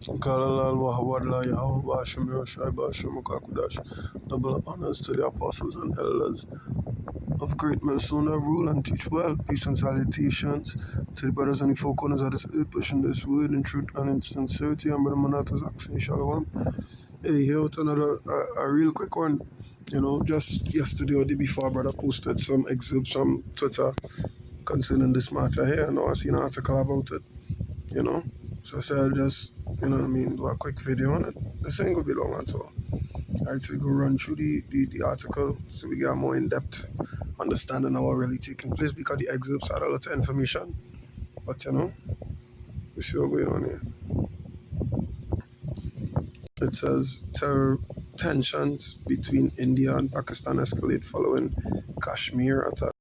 Kalalal Wahawadla Yahweh Basham Yoshai Basham Kakudash. Double honors to the apostles and elders of great Minnesota, rule and teach well. Peace and salutations to the brothers and the four corners of this earth, pushing this word in truth and in sincerity. And Brother Manatas Action Shalom. Hey, here with another a real quick one. Just yesterday or the day before, brother posted some excerpts from Twitter concerning this matter here. I seen an article about it, you know. So I said I'll just, do a quick video on it. This ain't gonna be long at all. Alright, so we go run through the article so we get a more in-depth understanding of what really taking place because the excerpts had a lot of information. But we see what's going on here. It says terror tensions between India and Pakistan escalate following Kashmir attack.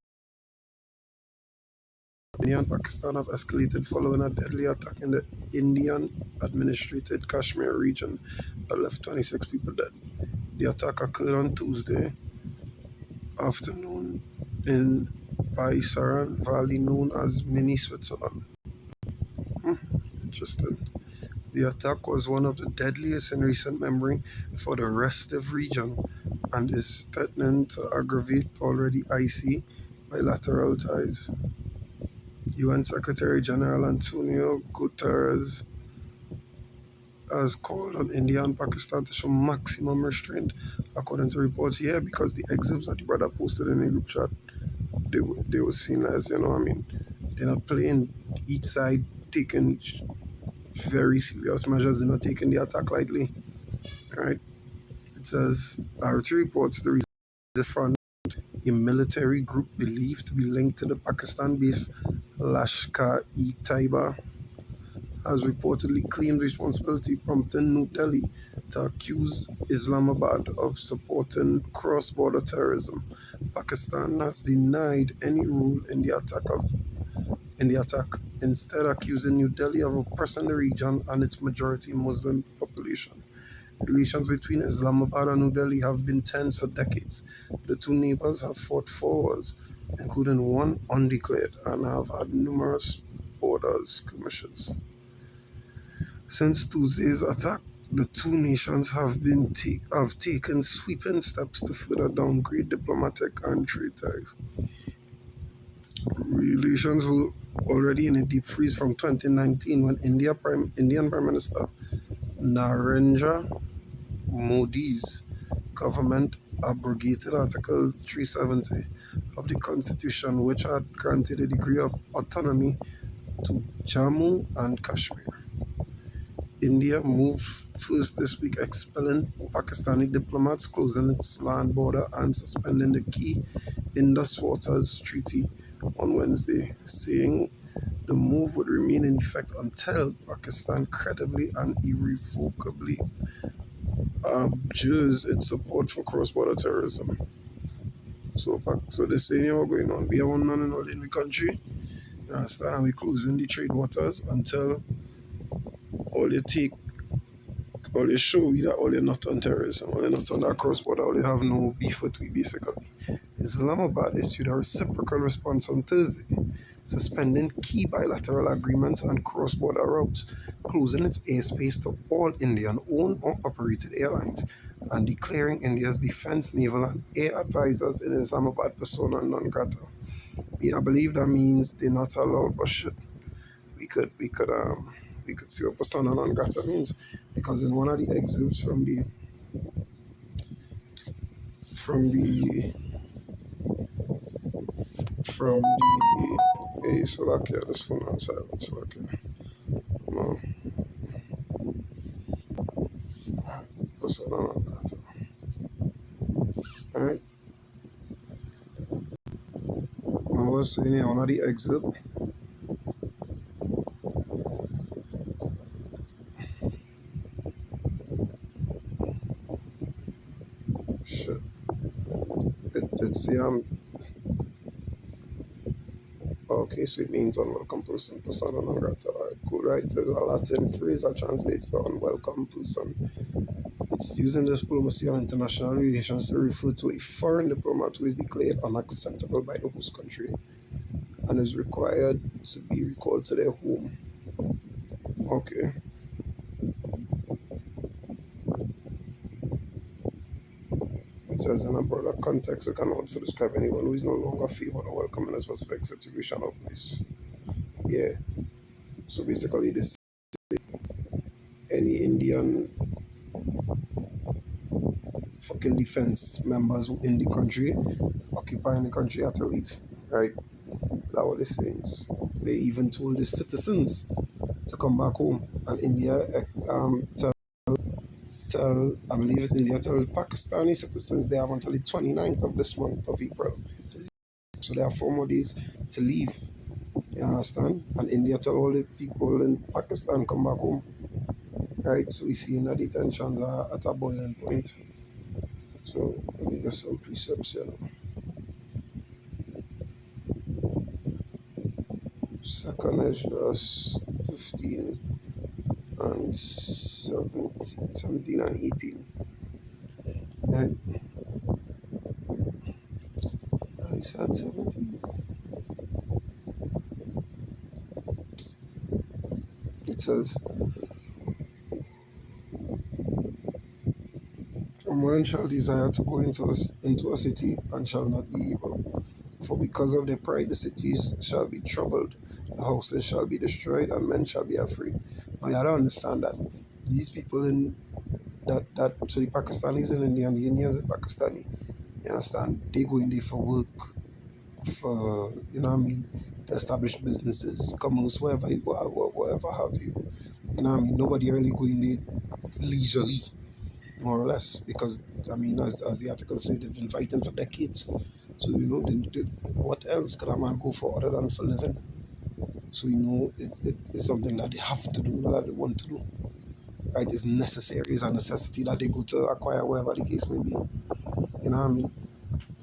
India and Pakistan have escalated following a deadly attack in the Indian administrated Kashmir region that left 26 people dead. The attack occurred on Tuesday afternoon in Baisaran Valley, known as Mini Switzerland. Interesting. The attack was one of the deadliest in recent memory for the restive region and is threatening to aggravate already icy bilateral ties. UN Secretary General Antonio Guterres has called on India and Pakistan to show maximum restraint, according to reports here, because the excerpts that the brother posted in the group chat, they were seen as, they're not playing each side, taking very serious measures, they're not taking the attack lightly, right? It says, RT reports the front, a military group believed to be linked to the Pakistan-based Lashkar-e-Taiba, has reportedly claimed responsibility, prompting New Delhi to accuse Islamabad of supporting cross-border terrorism. Pakistan has denied any role in the attack, instead accusing New Delhi of oppressing the region and its majority Muslim population. Relations between Islamabad and New Delhi have been tense for decades. The two neighbors have fought for wars, including one undeclared, and have had numerous border skirmishes. Since Tuesday's attack, the two nations have taken sweeping steps to further downgrade diplomatic and trade ties. Relations were already in a deep freeze from 2019 when Indian Prime Minister Narendra Modi's government abrogated Article 370 of the Constitution, which had granted a degree of autonomy to Jammu and Kashmir. India moved first this week, expelling Pakistani diplomats, closing its land border, and suspending the key Indus Waters Treaty on Wednesday, saying the move would remain in effect until Pakistan credibly and irrevocably abjures its support for cross-border terrorism. So they're saying what's going on. We have one man in the country. You understand? And we're closing the trade waters until all they show you that all you're not on terrorism, all you're not on that cross-border, all you have no beef with we basically. Islamabad issued a reciprocal response on Thursday, suspending key bilateral agreements and cross-border routes, closing its airspace to all Indian-owned or operated airlines, and declaring India's defense, naval, and air advisors in Islamabad persona non grata. I believe that means they're not allowed, but shit, we could see what persona non grata means, because in one of the excerpts from the hey, Slovakia, this phone on silent, Slovakia. No. Persona non grata. Alright. I was saying here, one of the excerpt. Shit. It's okay, so it means unwelcome person, persona non grata. Alright, cool, right? There's a Latin phrase that translates to unwelcome person. It's used in diplomacy and international relations to refer to a foreign diplomat who is declared unacceptable by the host country and is required to be recalled to their home. Okay. because in a broader context, it can also describe anyone who is no longer favored or welcome in a specific situation or place. Yeah. So basically, this any Indian fucking defense members in the country occupying the country had to leave. Right? That's what they're saying. They even told the citizens to come back home, and India tell I believe it's India tell Pakistani citizens they have until the 29th of this month of April. So they have 4 more days to leave. You understand? And India tell all the people in Pakistan come back home. Right? So we see that the tensions are at a boiling point. So let me get some precepts here. Second is just 15 and 17 and 18. And I said 17. It says, a man shall desire to go into a city and shall not be able. For because of their pride the cities shall be troubled, the houses shall be destroyed, and men shall be afraid. Now you don't understand that. These people in so the Pakistanis in India and the Indians in Pakistani, you understand, they go in there for work, for to establish businesses, commerce, whatever have you. You know what I mean? Nobody really go in there leisurely, more or less, because as the article said, they've been fighting for decades. So what else can a man go for other than for living? So it's something that they have to do, not that they want to do. Right? It's necessary. It's a necessity that they go to acquire, wherever the case may be. You know what I mean?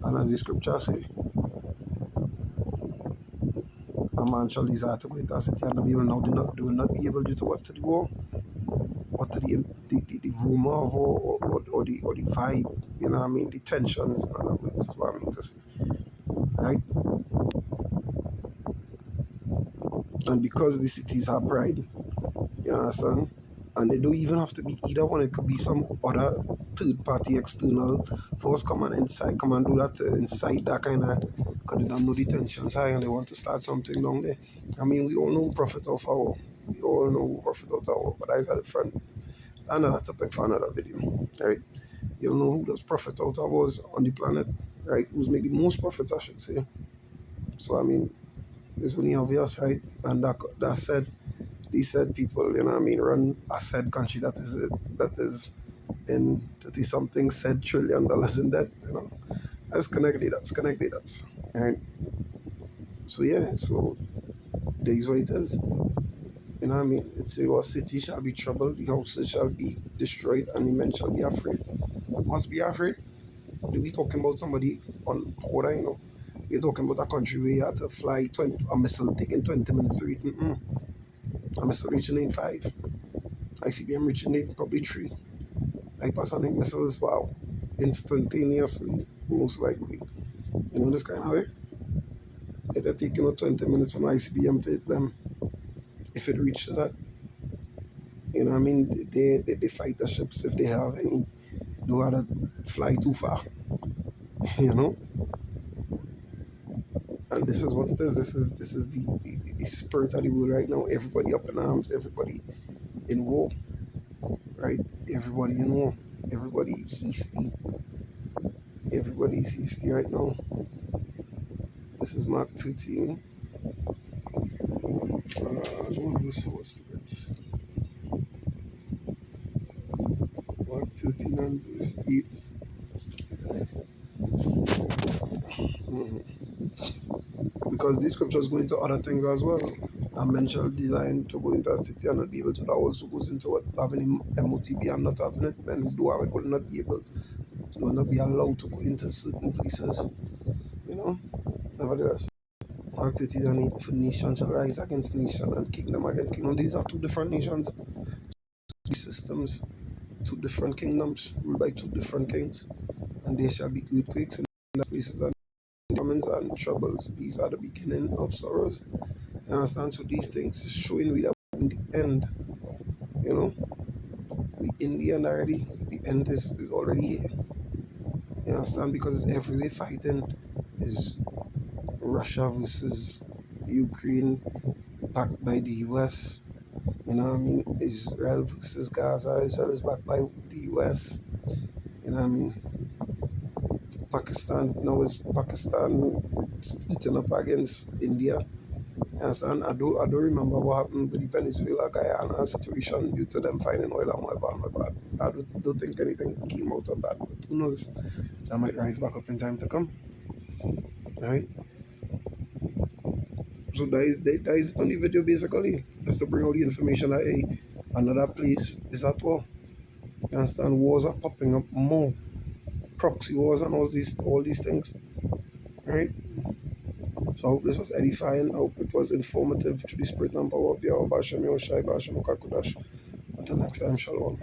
And as the scripture say, a man shall desire to go into a city and the people now do not be able due to what, to the war, or to the rumor of war, or the vibe, you know what I mean, the tensions, in other words, is what I mean to say. Right? And because the cities have pride, you understand? And they don't even have to be either one, it could be some other third party external force come and do that to incite that kind of, because they don't know the tensions high and they want to start something down there. I mean, we all know who profit off our war. We all know who profit off our war, but that's at the front. Another topic for another video. Right? You know who does profit out of wars on the planet, right? Who's making the most profits, I should say. So I mean, it's only obvious, right? And that said, these said people, you know what I mean, run a said country that is in 30 something said $1 trillion in debt, Let's connect the dots, Right? So yeah, so there is what it is. You know what I mean? It's a city shall be troubled, the houses shall be destroyed, and the men shall be afraid. Must be afraid. We talking about somebody on border, We're talking about a country where you had to fly a missile taking 20 minutes to reach. A missile reaching in 5. ICBM reaching in probably 3. Hypersonic missiles, wow, instantaneously, most likely. This kind of way. It'll take 20 minutes from ICBM to hit them. If it reaches that, you know what I mean? They fight the ships if they have any. Don't have to fly too far, you know? And this is what it is. This is the spirit of the world right now. Everybody up in arms, everybody in war, right? Everybody in war. Everybody hasty. Everybody's hasty right now. This is Mark 13. What's the bit? Mark 13 and verse 8. Because these scriptures go into other things as well. A men shall design to go into a city and not be able to. That also goes into what having MOTB and not having it. Men who do have it will not be able, will not be allowed to go into certain places. Nevertheless, Mark 13 and 8, for nation shall rise against nation and kingdom against kingdom. These are two different nations, two systems, two different kingdoms, ruled by two different kings. And there shall be earthquakes in the places and famines and troubles. These are the beginning of sorrows. You understand? So these things is showing we that in the end, we in the end already. The end is already here. You understand? Because it's everywhere fighting. Is Russia versus Ukraine backed by the US. You know what I mean? Israel versus Gaza. Israel is backed by the US. You know what I mean? Pakistan, now is Pakistan eating up against India. You understand? I don't remember what happened with the Venezuela Guyana situation due to them finding oil and whatever. I don't think anything came out of that. But who knows? That might rise back up in time to come. Right? So that is it on the video basically. Just to bring out the information that hey, another place is at war. You understand? Wars are popping up more. Proxy wars and all these things. Right? So I hope this was edifying. I hope it was informative to the spirit and power of Yahweh Bashem Yoshai Bashem Kakudash. Until next time, Shalom.